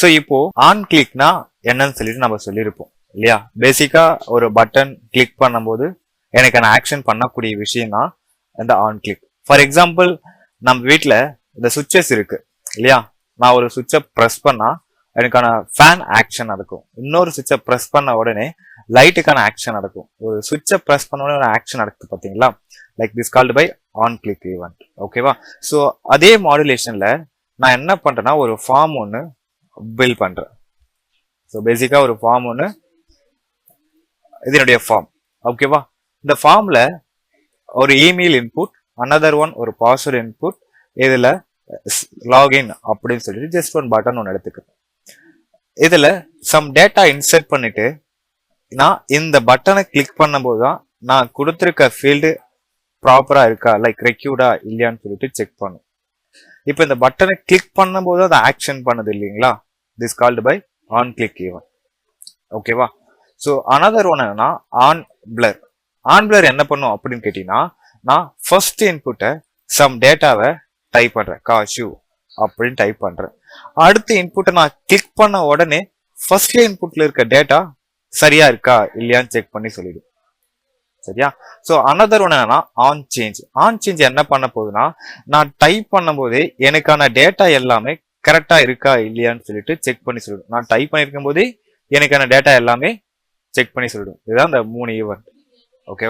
So இப்போ on கிளிக்னா என்னன்னு சொல்லிட்டு நம்ம சொல்லியிருப்போம் இல்லையா. பேசிக்கா ஒரு பட்டன் கிளிக் பண்ணும்போது எனக்கான ஆக்ஷன் பண்ணக்கூடிய விஷயம் தான் இந்த ஆன் கிளிக். ஃபார் எக்ஸாம்பிள் நம்ம வீட்டில் இந்த சுவிட்சஸ் இருக்கு இல்லையா. நான் ஒரு சுவிட்சை ப்ரெஸ் பண்ணா எனக்கான ஃபேன் ஆக்ஷன் நடக்கும். இன்னொரு சுவிட்சை ப்ரெஸ் பண்ண உடனே லைட்டுக்கான ஆக்ஷன் நடக்கும். ஒரு சுவிட்சை ப்ரெஸ் பண்ண உடனே ஒரு ஆக்ஷன் நடக்குது பார்த்தீங்களா. Like this called by on click event. ஓகேவா. ஸோ அதே மாடுலேஷன்ல நான் என்ன பண்றேன்னா ஒரு ஃபார்ம் ஒன்று பில்ட் பண்றேன். ஸோ பேசிக்கா ஒரு ஃபார்ம் ஒன்று, இதனுடைய ஃபார்ம். ஓகேவா. இந்த ஃபார்ம்ல ஒரு இமெயில் இன்புட், அனதர் ஒன் ஒரு பாஸ்வேர்ட் இன்புட், இதுல லாகின் அப்படின்னு சொல்லிட்டு ஜஸ்ட் ஒன் பட்டன் ஒன்று எடுத்துக்கிறேன். இதுல சம் டேட்டா இன்சர்ட் பண்ணிட்டு நான் இந்த பட்டனை கிளிக் பண்ணும்போது தான் நான் கொடுத்துருக்க ஃபீல்டு ப்ராப்பரா இருக்கா, லைக் ரெக்யூர்டா இல்லையான்னு சொல்லிட்டு செக் பண்ணும். இப்போ இந்த பட்டனை கிளிக் பண்ணும்போது அதை ஆக்ஷன் பண்ணுது இல்லைங்களா. This called by on click event. ஓகேவா. ஸோ அனதர் ஒன் என்னன்னா ஆன் பிளர். ஆன் பிளர் என்ன பண்ணும் அப்படின்னு கேட்டீங்கன்னா, நான் ஃபர்ஸ்ட் இன்புட்டை சம் டேட்டாவை டைப் பண்றேன், காஷிவ் அப்படின்னு டைப் பண்றேன். அடுத்த இன்புட்டை நான் கிளிக் பண்ண உடனே ஃபர்ஸ்ட் இன்புட்ல இருக்க டேட்டா சரியா இருக்கா இல்லையான்னு செக் பண்ணி சொல்லிடும். சரியா. ஸோ அனதர் ஒன் என்னன்னா ஆன் சேஞ்ச். ஆன் சேஞ்ச் என்ன பண்ண போகுதுன்னா, நான் டைப் பண்ணும் போதே எனக்கான டேட்டா எல்லாமே கரெக்டா இருக்கா இல்லையான்னு சொல்லிட்டு செக் பண்ணி சொல்லிடும். நான் டைப் பண்ணிருக்கும் போதே எனக்கான டேட்டா எல்லாமே செக் பண்ணி சொல்லிடும். இதுதான் இந்த 3 ஈவெண்ட். ஓகேவா.